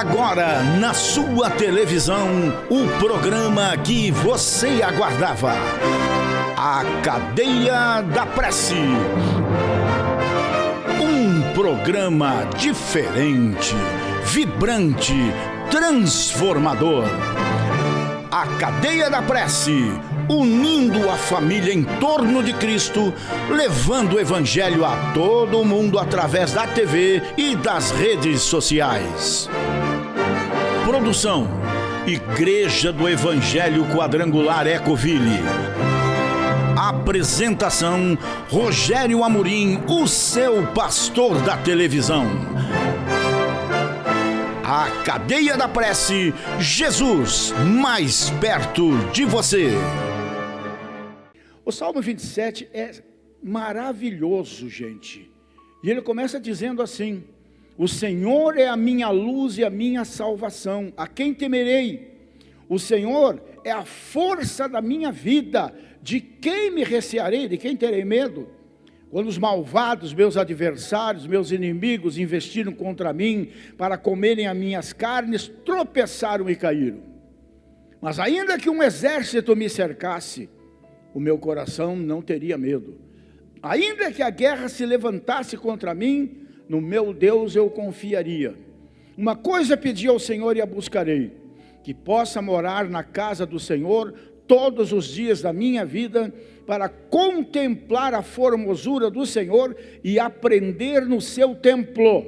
Agora, na sua televisão, o programa que você aguardava. A Cadeia da Prece. Um programa diferente, vibrante, transformador. A Cadeia da Prece, unindo a família em torno de Cristo, levando o Evangelho a todo mundo através da TV e das redes sociais. Produção: Igreja do Evangelho Quadrangular Ecoville. Apresentação: Rogério Amorim, o seu pastor da televisão. A Cadeia da Prece, Jesus mais perto de você. O Salmo 27 é maravilhoso, gente. E ele começa dizendo assim: o Senhor é a minha luz e a minha salvação, a quem temerei? O Senhor é a força da minha vida, de quem me recearei, de quem terei medo? Quando os malvados, meus adversários, meus inimigos, investiram contra mim para comerem as minhas carnes, tropeçaram e caíram. Mas ainda que um exército me cercasse, o meu coração não teria medo. Ainda que a guerra se levantasse contra mim, no meu Deus eu confiaria. Uma coisa pedi ao Senhor e a buscarei: que possa morar na casa do Senhor todos os dias da minha vida, para contemplar a formosura do Senhor e aprender no seu templo.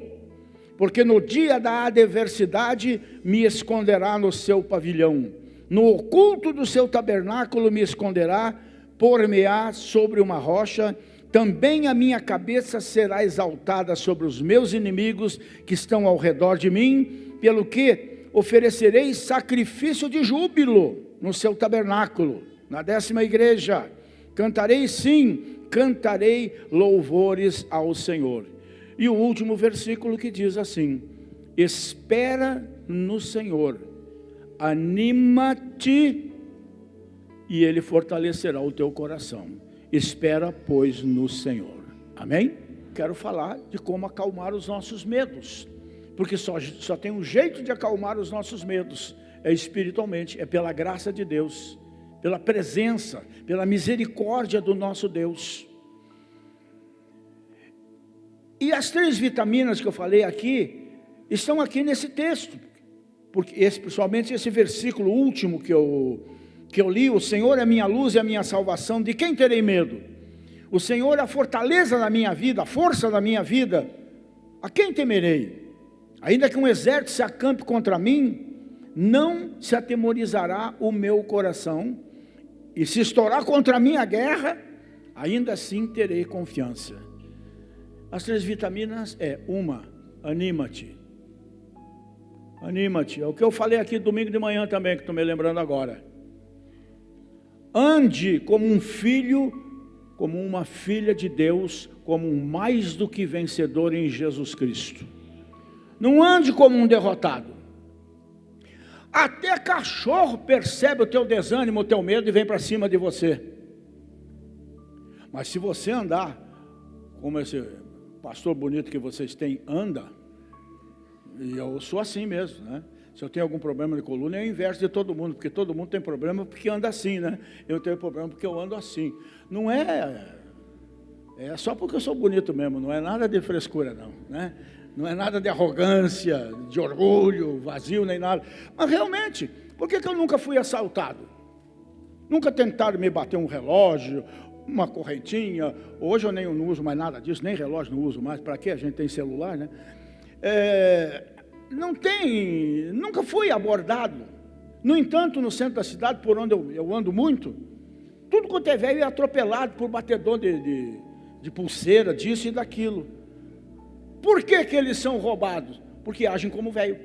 Porque no dia da adversidade me esconderá no seu pavilhão, no oculto do seu tabernáculo me esconderá, por-me-á sobre uma rocha. Também a minha cabeça será exaltada sobre os meus inimigos que estão ao redor de mim, pelo que oferecerei sacrifício de júbilo no seu tabernáculo. Na 10ª igreja, cantarei, sim, cantarei louvores ao Senhor. E o último versículo que diz assim: espera no Senhor, anima-te e Ele fortalecerá o teu coração. Espera, pois, no Senhor. Amém? Quero falar de como acalmar os nossos medos, porque só tem um jeito de acalmar os nossos medos, é espiritualmente, é pela graça de Deus, pela presença, pela misericórdia do nosso Deus. E as 3 vitaminas que eu falei aqui, estão aqui nesse texto, porque principalmente esse versículo último que eu li: o Senhor é a minha luz e a minha salvação, de quem terei medo? O Senhor é a fortaleza da minha vida, a força da minha vida, a quem temerei? Ainda que um exército se acampe contra mim, não se atemorizará o meu coração, e se estourar contra mim a guerra, ainda assim terei confiança. As 3 vitaminas é: uma, anima-te. Anima-te, é o que eu falei aqui domingo de manhã também, que estou me lembrando agora. Ande como um filho, como uma filha de Deus, como um mais do que vencedor em Jesus Cristo. Não ande como um derrotado. Até cachorro percebe o teu desânimo, o teu medo e vem para cima de você. Mas se você andar como esse pastor bonito que vocês têm anda, e eu sou assim mesmo, né? Se eu tenho algum problema de coluna, é o inverso de todo mundo, porque todo mundo tem problema porque anda assim, né? Eu tenho problema porque eu ando assim. Não é só porque eu sou bonito mesmo, não é nada de frescura não, né? Não é nada de arrogância, de orgulho, vazio, nem nada. Mas realmente, por que eu nunca fui assaltado? Nunca tentaram me bater um relógio, uma correntinha. Hoje eu nem não uso mais nada disso, nem relógio não uso mais. Para quê? A gente tem celular, né? Nunca fui abordado. No entanto, no centro da cidade, por onde eu ando muito, tudo quanto é velho é atropelado por batedor de pulseira, disso e daquilo. Por que eles são roubados? Porque agem como velho.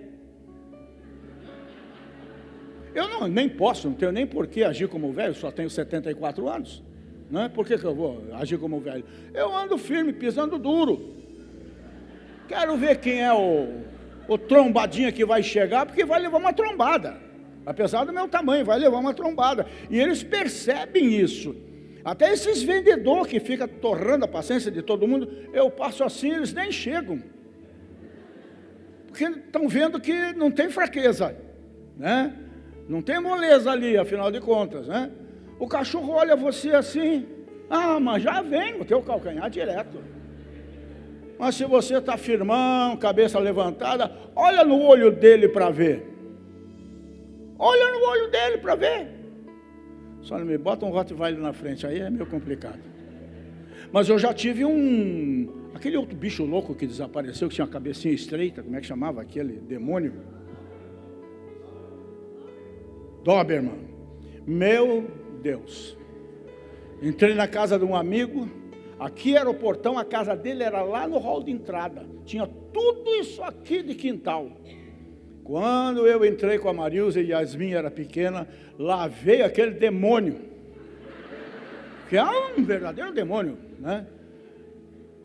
Eu nem posso, não tenho nem por que agir como velho, só tenho 74 anos. Não é? Por que eu vou agir como velho? Eu ando firme, pisando duro. Quero ver quem é o trombadinha que vai chegar, porque vai levar uma trombada. Apesar do meu tamanho, vai levar uma trombada. E eles percebem isso. Até esses vendedores que ficam torrando a paciência de todo mundo, eu passo assim, eles nem chegam. porque estão vendo que não tem fraqueza, né? Não tem moleza ali, afinal de contas, né? O cachorro olha você assim, mas já vem no teu calcanhar direto. Mas se você está firmão, cabeça levantada, olha no olho dele para ver. Olha no olho dele para ver. Só não me bota um Rottweiler na frente, aí é meio complicado. Mas eu já tive aquele outro bicho louco que desapareceu, que tinha a cabecinha estreita, como é que chamava aquele demônio? Doberman. Meu Deus. Entrei na casa de um amigo, aqui era o portão, a casa dele era lá no hall de entrada. Tinha tudo isso aqui de quintal. Quando eu entrei com a Marilza e Yasmin era pequena, lá veio aquele demônio, que é um verdadeiro demônio, né?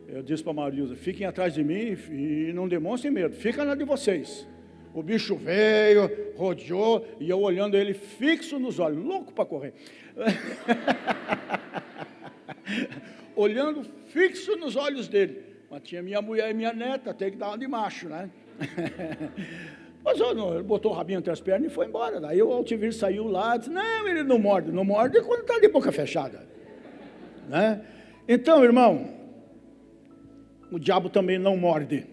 Eu disse para a Marilza, fiquem atrás de mim e não demonstrem medo, fica na de vocês. O bicho veio, rodeou, e eu olhando ele fixo nos olhos, louco para correr. Olhando fixo nos olhos dele. Mas tinha minha mulher e minha neta, tem que dar uma de macho, né? Mas ele botou o rabinho entre as pernas e foi embora. Daí o Altivir saiu lá e disse, não, ele não morde quando está de boca fechada, né? Então, irmão, o diabo também não morde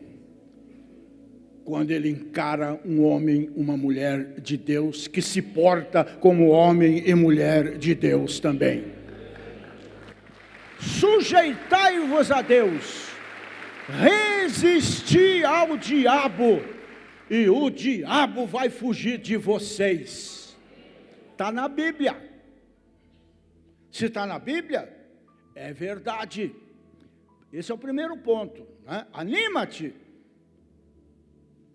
quando ele encara um homem, uma mulher de Deus, que se porta como homem e mulher de Deus também. Sujeitai-vos a Deus, resisti ao diabo, e o diabo vai fugir de vocês. Está na Bíblia. Se está na Bíblia, é verdade. Esse é o primeiro ponto, né? Anima-te.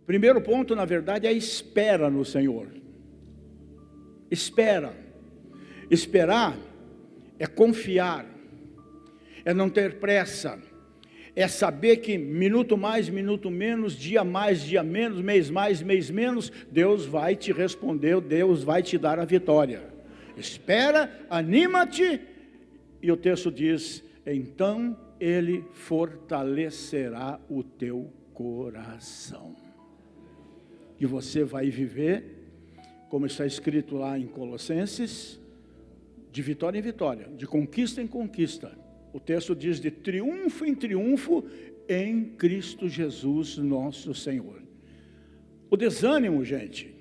Primeiro ponto, na verdade, é espera no Senhor. Espera. Esperar é confiar, é não ter pressa, é saber que minuto mais, minuto menos, dia mais, dia menos, mês mais, mês menos, Deus vai te responder, Deus vai te dar a vitória. Espera, anima-te, e o texto diz, então Ele fortalecerá o teu coração. E você vai viver, como está escrito lá em Colossenses, de vitória em vitória, de conquista em conquista. O texto diz de triunfo em triunfo em Cristo Jesus nosso Senhor. O desânimo, gente,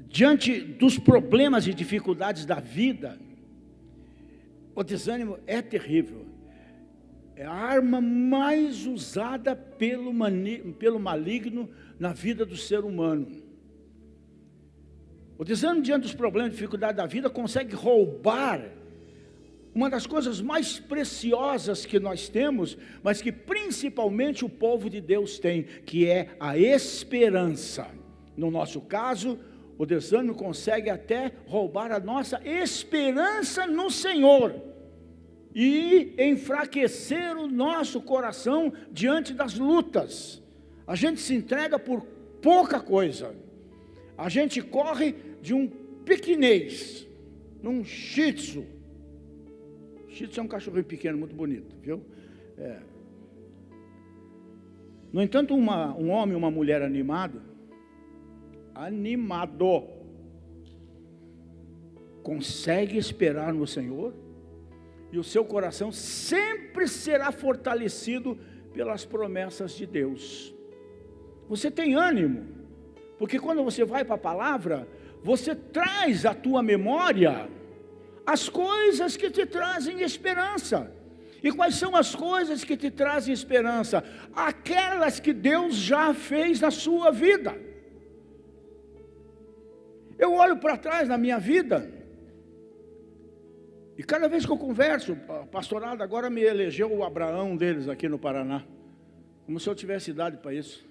diante dos problemas e dificuldades da vida, o desânimo é terrível. É a arma mais usada pelo maligno na vida do ser humano. O desânimo diante dos problemas e dificuldades da vida consegue roubar uma das coisas mais preciosas que nós temos, mas que principalmente o povo de Deus tem, que é a esperança. No nosso caso, o desânimo consegue até roubar a nossa esperança no Senhor e enfraquecer o nosso coração diante das lutas. A gente se entrega por pouca coisa. A gente corre de um pequinês, num shih tzu. Shih tzu é um cachorrinho pequeno, muito bonito, viu? No entanto, um homem e uma mulher animado, consegue esperar no Senhor, e o seu coração sempre será fortalecido pelas promessas de Deus. Você tem ânimo, porque quando você vai para a palavra, você traz à tua memória as coisas que te trazem esperança. E quais são as coisas que te trazem esperança? Aquelas que Deus já fez na sua vida. Eu olho para trás na minha vida, e cada vez que eu converso, a pastorada agora me elegeu o Abraão deles aqui no Paraná, como se eu tivesse idade para isso.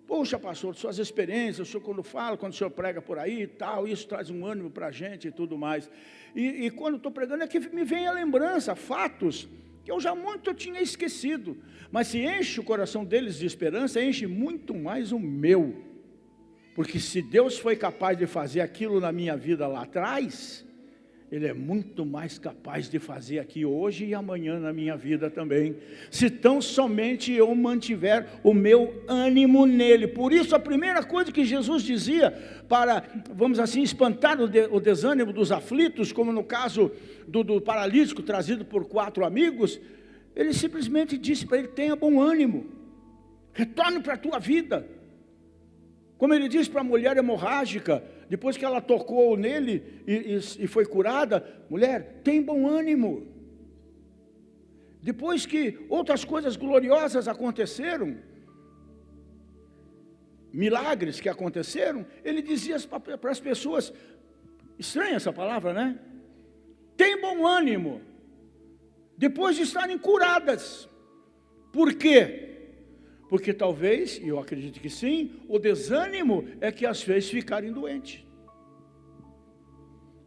Poxa, pastor, suas experiências, o senhor quando fala, quando o senhor prega por aí e tal, isso traz um ânimo para a gente e tudo mais. E quando estou pregando é que me vem a lembrança, fatos que eu já muito tinha esquecido. Mas se enche o coração deles de esperança, enche muito mais o meu. Porque se Deus foi capaz de fazer aquilo na minha vida lá atrás, Ele é muito mais capaz de fazer aqui hoje e amanhã na minha vida também, se tão somente eu mantiver o meu ânimo nele. Por isso, a primeira coisa que Jesus dizia para, vamos assim, espantar o desânimo dos aflitos, como no caso do paralítico trazido por 4 amigos, ele simplesmente disse para ele: tenha bom ânimo, retorne para a tua vida. Como ele disse para a mulher hemorrágica, depois que ela tocou nele e foi curada: mulher, tem bom ânimo. Depois que outras coisas gloriosas aconteceram, milagres que aconteceram, ele dizia para as pessoas, estranha essa palavra, né? Tem bom ânimo, depois de estarem curadas. Por quê? Porque talvez, e eu acredito que sim, o desânimo é que as fez ficarem doentes.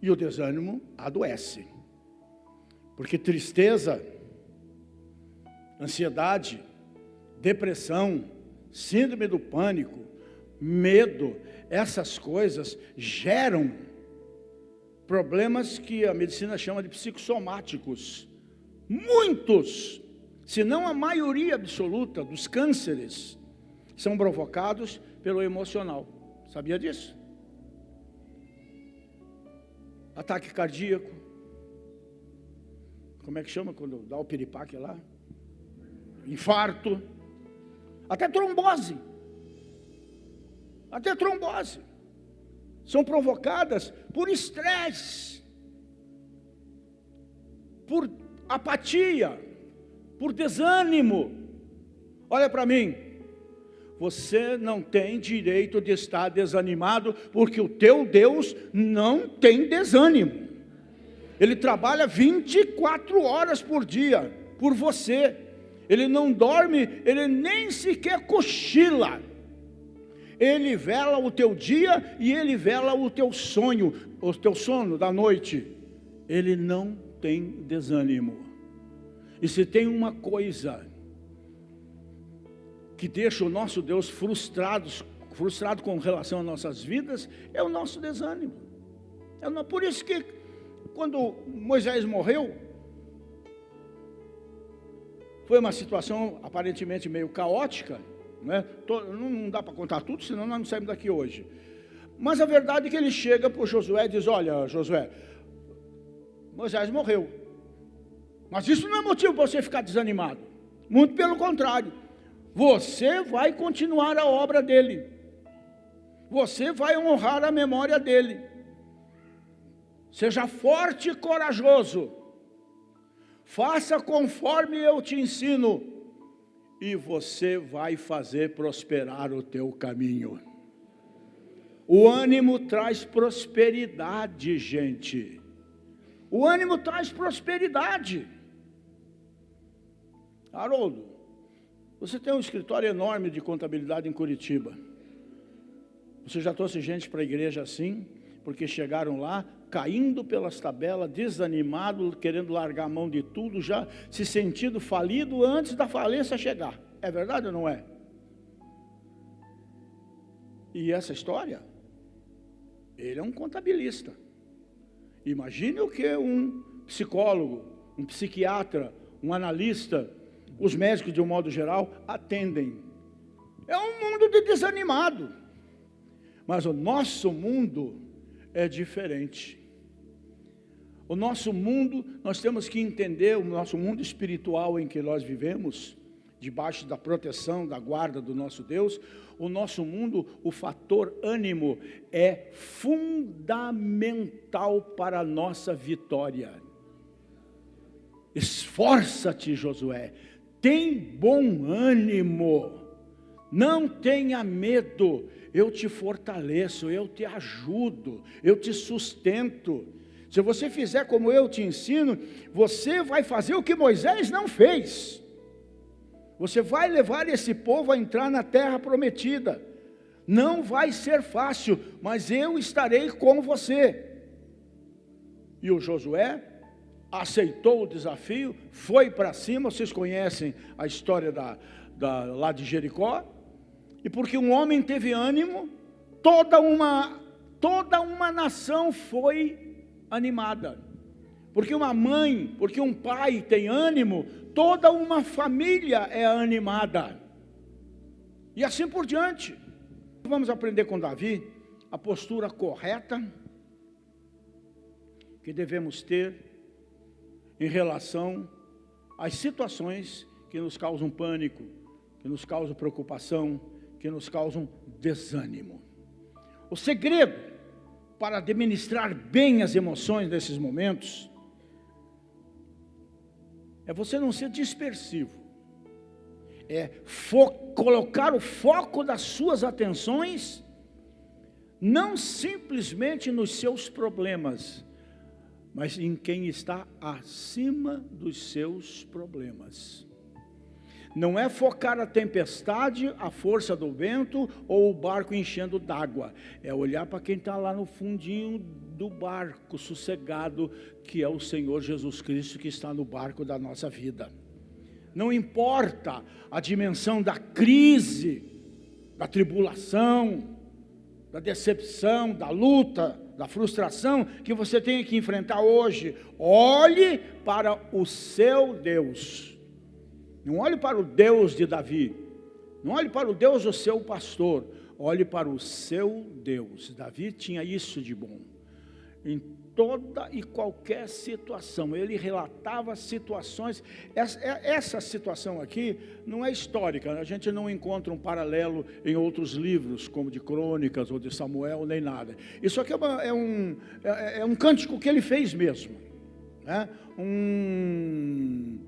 E o desânimo adoece. Porque tristeza, ansiedade, depressão, síndrome do pânico, medo, essas coisas geram problemas que a medicina chama de psicossomáticos. Muitos, se não a maioria absoluta dos cânceres, são provocados pelo emocional. Sabia disso? Ataque cardíaco. Como é que chama quando dá o piripaque lá? Infarto. Até trombose. Até trombose. São provocadas por estresse, por apatia, por desânimo. Olha para mim, você não tem direito de estar desanimado, porque o teu Deus não tem desânimo. Ele trabalha 24 horas por dia, por você. Ele não dorme, ele nem sequer cochila. Ele vela o teu dia e ele vela o teu sonho, o teu sono da noite. Ele não tem desânimo. E se tem uma coisa que deixa o nosso Deus frustrado com relação às nossas vidas, é o nosso desânimo. Por isso que quando Moisés morreu, foi uma situação aparentemente meio caótica, né? Não dá para contar tudo, senão nós não saímos daqui hoje. Mas a verdade é que ele chega para o Josué e diz: olha, Josué, Moisés morreu, mas isso não é motivo para você ficar desanimado. Muito pelo contrário, você vai continuar a obra dele, você vai honrar a memória dele. Seja forte e corajoso, faça conforme eu te ensino, e você vai fazer prosperar o teu caminho. O ânimo traz prosperidade, gente. O ânimo traz prosperidade. Haroldo, você tem um escritório enorme de contabilidade em Curitiba. Você já trouxe gente para a igreja assim, porque chegaram lá, caindo pelas tabelas, desanimado, querendo largar a mão de tudo, já se sentindo falido antes da falência chegar. É verdade ou não é? E essa história, ele é um contabilista. Imagine o que um psicólogo, um psiquiatra, um analista, os médicos de um modo geral atendem. É um mundo de desanimado. Mas o nosso mundo é diferente. O nosso mundo, nós temos que entender, o nosso mundo espiritual em que nós vivemos, debaixo da proteção, da guarda do nosso Deus, o nosso mundo, o fator ânimo é fundamental para a nossa vitória. Esforça-te, Josué, tem bom ânimo, não tenha medo, eu te fortaleço, eu te ajudo, eu te sustento. Se você fizer como eu te ensino, você vai fazer o que Moisés não fez. Você vai levar esse povo a entrar na terra prometida. Não vai ser fácil, mas eu estarei com você. E o Josué aceitou o desafio, foi para cima. Vocês conhecem a história lá de Jericó. E porque um homem teve ânimo, toda uma nação foi animada. Porque uma mãe, porque um pai tem ânimo, toda uma família é animada. E assim por diante. Vamos aprender com Davi a postura correta que devemos ter em relação às situações que nos causam pânico, que nos causam preocupação, que nos causam desânimo. O segredo para administrar bem as emoções nesses momentos é você não ser dispersivo, é colocar o foco das suas atenções não simplesmente nos seus problemas, mas em quem está acima dos seus problemas. Não é focar a tempestade, a força do vento ou o barco enchendo d'água. É olhar para quem está lá no fundinho do barco, sossegado, que é o Senhor Jesus Cristo que está no barco da nossa vida. Não importa a dimensão da crise, da tribulação, da decepção, da luta, da frustração que você tem que enfrentar hoje. Olhe para o seu Deus. Não olhe para o Deus de Davi, não olhe para o Deus do seu pastor, olhe para o seu Deus. Davi tinha isso de bom. Em toda e qualquer situação, ele relatava situações. Essa situação aqui não é histórica, a gente não encontra um paralelo em outros livros, como de Crônicas ou de Samuel, nem nada. Isso aqui é um cântico que ele fez mesmo, né? Um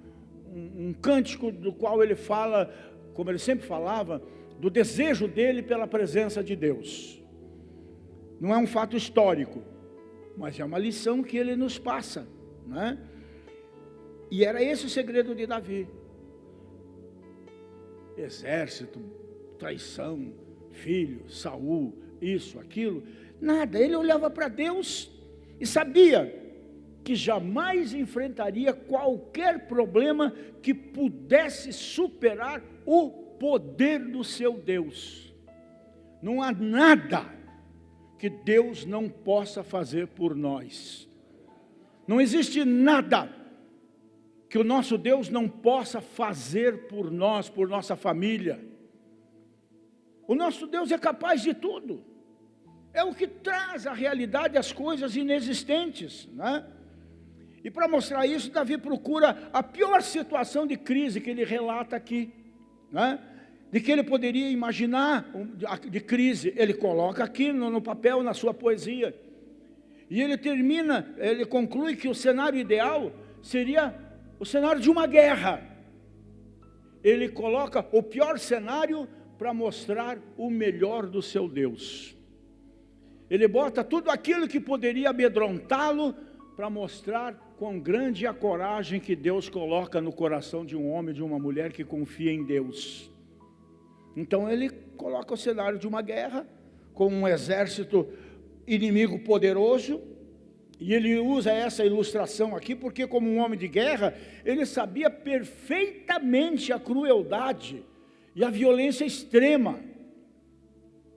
cântico do qual ele fala, como ele sempre falava, do desejo dele pela presença de Deus. Não é um fato histórico, mas é uma lição que ele nos passa, né? E era esse o segredo de Davi. Exército, traição, filho, Saul, isso, aquilo, nada. Ele olhava para Deus e sabia que jamais enfrentaria qualquer problema que pudesse superar o poder do seu Deus. Não há nada que Deus não possa fazer por nós. Não existe nada que o nosso Deus não possa fazer por nós, por nossa família. O nosso Deus é capaz de tudo. É o que traz à realidade as coisas inexistentes, né? E para mostrar isso, Davi procura a pior situação de crise que ele relata aqui, né? De que ele poderia imaginar de crise, ele coloca aqui no papel, na sua poesia. E ele termina, ele conclui que o cenário ideal seria o cenário de uma guerra. Ele coloca o pior cenário para mostrar o melhor do seu Deus. Ele bota tudo aquilo que poderia amedrontá-lo para mostrar quão grande é a coragem que Deus coloca no coração de um homem, de uma mulher que confia em Deus. Então ele coloca o cenário de uma guerra, com um exército inimigo poderoso, e ele usa essa ilustração aqui, porque como um homem de guerra, ele sabia perfeitamente a crueldade e a violência extrema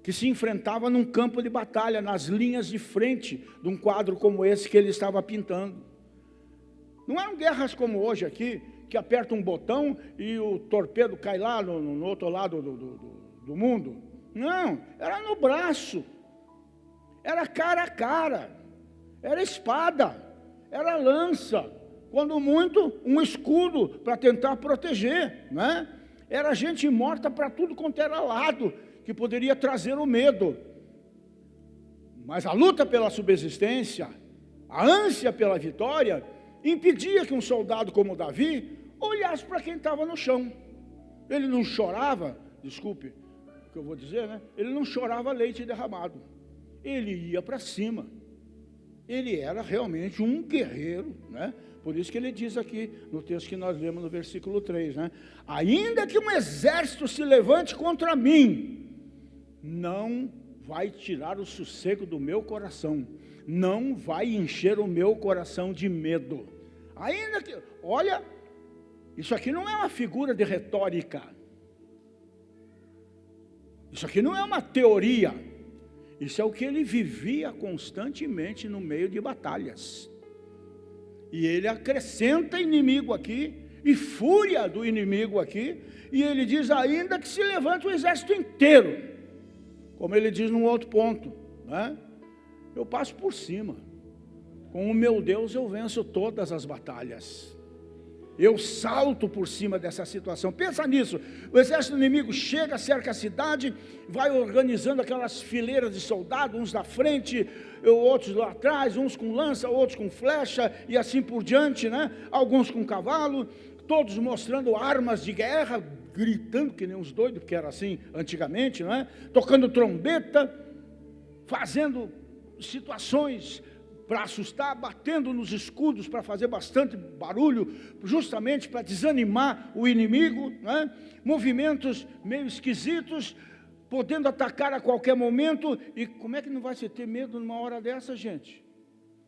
que se enfrentava num campo de batalha, nas linhas de frente de um quadro como esse que ele estava pintando. Não eram guerras como hoje aqui, que aperta um botão e o torpedo cai lá no outro lado do mundo. Não, era no braço, era cara a cara, era espada, era lança, quando muito um escudo para tentar proteger, né? Era gente morta para tudo quanto era lado, que poderia trazer o medo. Mas a luta pela subsistência, a ânsia pela vitória, impedia que um soldado como Davi olhasse para quem estava no chão. Ele não chorava, desculpe o que eu vou dizer, né? Ele não chorava leite derramado. Ele ia para cima. Ele era realmente um guerreiro, né? Por isso que ele diz aqui, no texto que nós lemos no versículo 3, né? Ainda que um exército se levante contra mim, não vai tirar o sossego do meu coração, não vai encher o meu coração de medo. Ainda que, olha, isso aqui não é uma figura de retórica, isso aqui não é uma teoria, isso é o que ele vivia constantemente no meio de batalhas. E ele acrescenta inimigo aqui, e fúria do inimigo aqui, e ele diz ainda que se levante o exército inteiro, como ele diz num outro ponto, né? Eu passo por cima, com o meu Deus eu venço todas as batalhas, eu salto por cima dessa situação. Pensa nisso, o exército inimigo chega, cerca a cidade, vai organizando aquelas fileiras de soldados, uns na frente, outros lá atrás, uns com lança, outros com flecha, e assim por diante, né? Alguns com cavalo, todos mostrando armas de guerra, gritando que nem uns doidos, porque era assim antigamente, né? Tocando trombeta, fazendo situações para assustar, batendo nos escudos para fazer bastante barulho, justamente para desanimar o inimigo, né? Movimentos meio esquisitos, podendo atacar a qualquer momento. E como é que não vai se ter medo numa hora dessa, gente?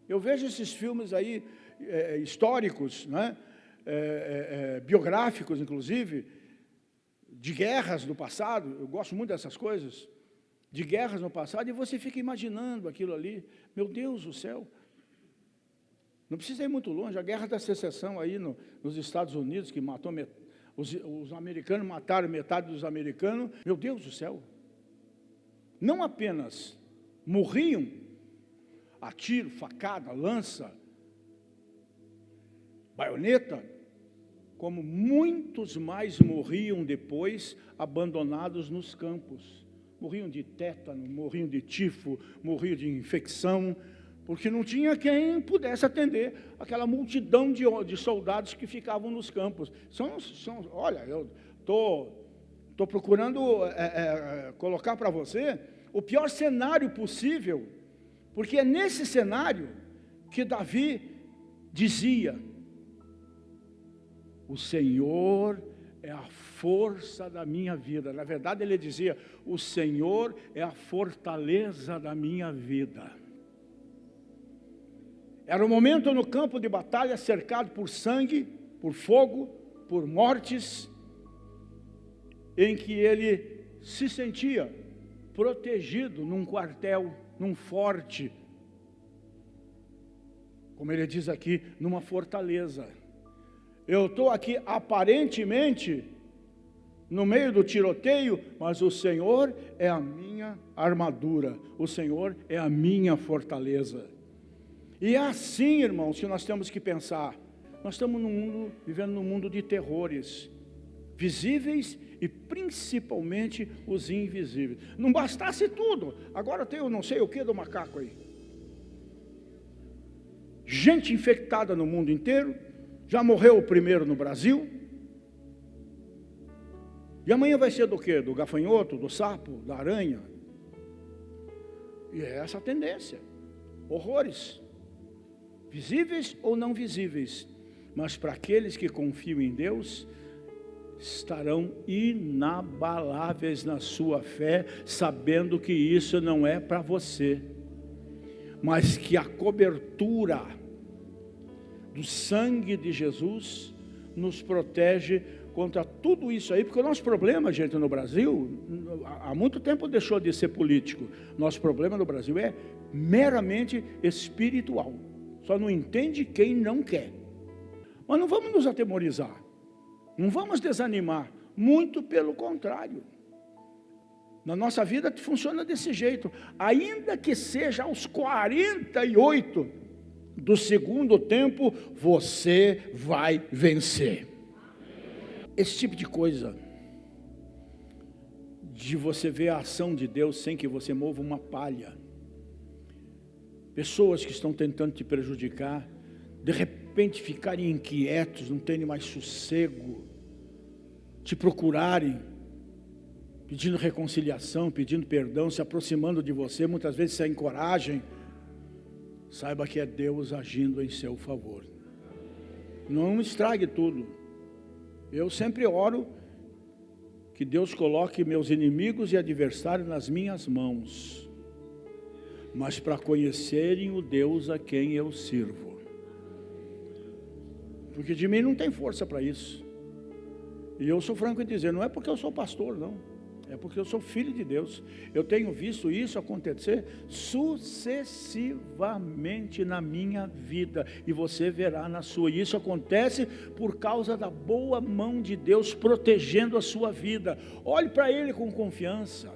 Eu vejo esses filmes aí, históricos, né? Biográficos, inclusive, de guerras do passado. Eu gosto muito dessas coisas, de guerras no passado, e você fica imaginando aquilo ali. Meu Deus do céu, não precisa ir muito longe. A guerra da secessão aí nos Estados Unidos, que matou os americanos, mataram metade dos americanos. Meu Deus do céu, não apenas morriam a tiro, facada, lança, baioneta, como muitos mais morriam depois, abandonados nos campos. Morriam de tétano, morriam de tifo, morriam de infecção, porque não tinha quem pudesse atender aquela multidão de soldados que ficavam nos campos. Olha, eu estou procurando colocar para você o pior cenário possível, porque é nesse cenário que Davi dizia: o Senhor é a força da minha vida. Na verdade, ele dizia: o Senhor é a fortaleza da minha vida. Era um momento no campo de batalha, cercado por sangue, por fogo, por mortes, em que ele se sentia protegido num quartel, num forte, como ele diz aqui, numa fortaleza. Eu estou aqui aparentemente no meio do tiroteio, mas o Senhor é a minha armadura, o Senhor é a minha fortaleza. E é assim, irmãos, que nós temos que pensar. Nós estamos vivendo num mundo de terrores, visíveis e principalmente os invisíveis. Não bastasse tudo, agora tem o não sei o que do macaco aí. Gente infectada no mundo inteiro. Já morreu o primeiro no Brasil. E amanhã vai ser do quê? Do gafanhoto, do sapo, da aranha. E é essa a tendência. Horrores. Visíveis ou não visíveis. Mas para aqueles que confiam em Deus, estarão inabaláveis na sua fé, sabendo que isso não é para você, mas que a cobertura do sangue de Jesus nos protege contra tudo isso aí, porque o nosso problema, gente, no Brasil, há muito tempo deixou de ser político. Nosso problema no Brasil é meramente espiritual. Só não entende quem não quer. Mas não vamos nos atemorizar, não vamos desanimar, muito pelo contrário. Na nossa vida funciona desse jeito, ainda que seja aos 48 do segundo tempo, você vai vencer. Esse tipo de coisa, de você ver a ação de Deus sem que você mova uma palha, pessoas que estão tentando te prejudicar, de repente ficarem inquietos, não terem mais sossego, te procurarem, pedindo reconciliação, pedindo perdão, se aproximando de você, muitas vezes sem coragem, saiba que é Deus agindo em seu favor. Não estrague tudo. Eu sempre oro que Deus coloque meus inimigos e adversários nas minhas mãos, mas para conhecerem o Deus a quem eu sirvo. Porque de mim não tem força para isso. E eu sou franco em dizer, não é porque eu sou pastor, não. É porque eu sou filho de Deus. Eu tenho visto isso acontecer sucessivamente na minha vida, e você verá na sua. E isso acontece por causa da boa mão de Deus protegendo a sua vida. Olhe para Ele com confiança.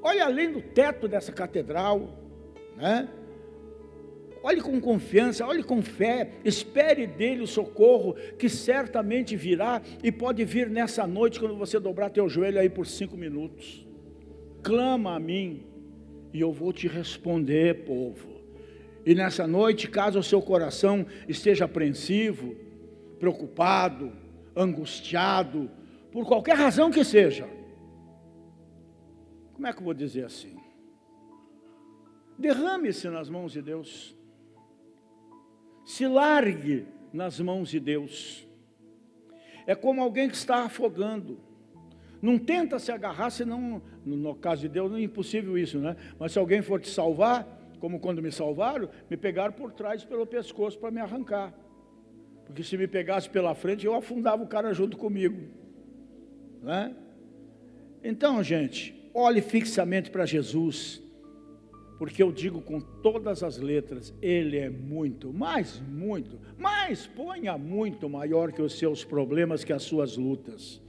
Olhe além do teto dessa catedral, né? Olhe com confiança, olhe com fé, espere dele o socorro, que certamente virá, e pode vir nessa noite, quando você dobrar teu joelho aí por 5 minutos. Clama a mim, e eu vou te responder, povo. E nessa noite, caso o seu coração esteja apreensivo, preocupado, angustiado, por qualquer razão que seja, como é que eu vou dizer assim? Derrame-se nas mãos de Deus. Se largue nas mãos de Deus. É como alguém que está afogando. Não tenta se agarrar, senão, no caso de Deus, não é impossível isso, né? Mas se alguém for te salvar, como quando me salvaram, me pegaram por trás pelo pescoço para me arrancar. Porque se me pegasse pela frente, eu afundava o cara junto comigo, né? Então, gente, olhe fixamente para Jesus. Porque eu digo com todas as letras, Ele é muito, mas ponha muito maior que os seus problemas, que as suas lutas.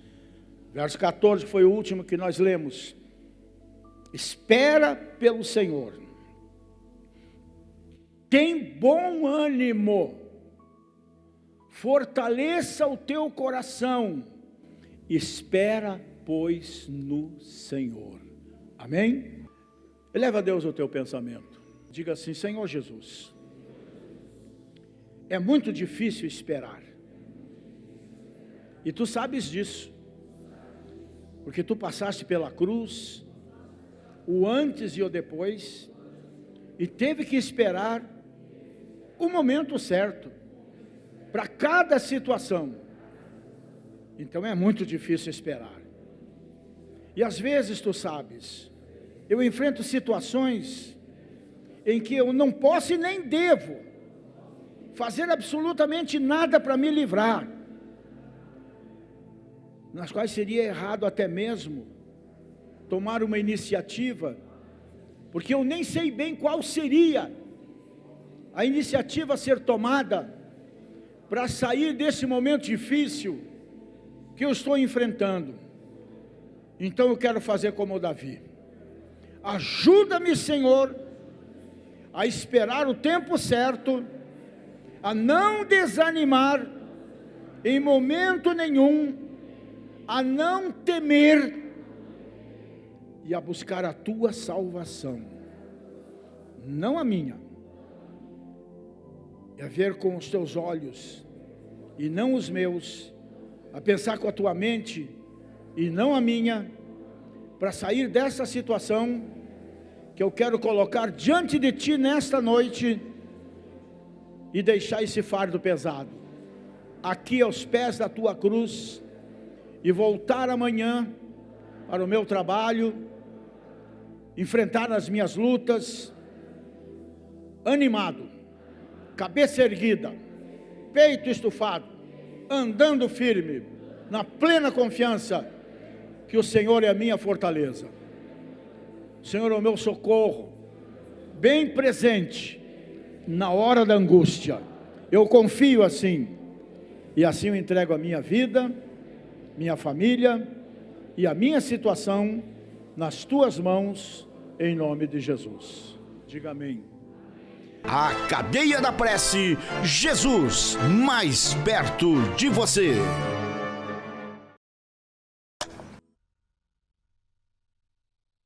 Verso 14 foi o último que nós lemos. Espera pelo Senhor. Tem bom ânimo. Fortaleça o teu coração. Espera, pois, no Senhor. Amém? Eleva a Deus o teu pensamento. Diga assim: Senhor Jesus, é muito difícil esperar. E tu sabes disso. Porque tu passaste pela cruz, o antes e o depois, e teve que esperar o momento certo para cada situação. Então é muito difícil esperar. E às vezes tu sabes, eu enfrento situações em que eu não posso e nem devo fazer absolutamente nada para me livrar, nas quais seria errado até mesmo tomar uma iniciativa, porque eu nem sei bem qual seria a iniciativa a ser tomada para sair desse momento difícil que eu estou enfrentando. Então eu quero fazer como o Davi. Ajuda-me, Senhor, a esperar o tempo certo, a não desanimar em momento nenhum, a não temer e a buscar a tua salvação, não a minha. É ver com os teus olhos e não os meus, a pensar com a tua mente e não a minha, para sair dessa situação que eu quero colocar diante de ti nesta noite e deixar esse fardo pesado aqui aos pés da tua cruz e voltar amanhã para o meu trabalho, enfrentar as minhas lutas animado, cabeça erguida, peito estufado, andando firme, na plena confiança que o Senhor é a minha fortaleza, o Senhor é o meu socorro, bem presente na hora da angústia. Eu confio assim, e assim eu entrego a minha vida, minha família e a minha situação nas tuas mãos, em nome de Jesus. Diga amém. A Cadeia da Prece, Jesus mais perto de você.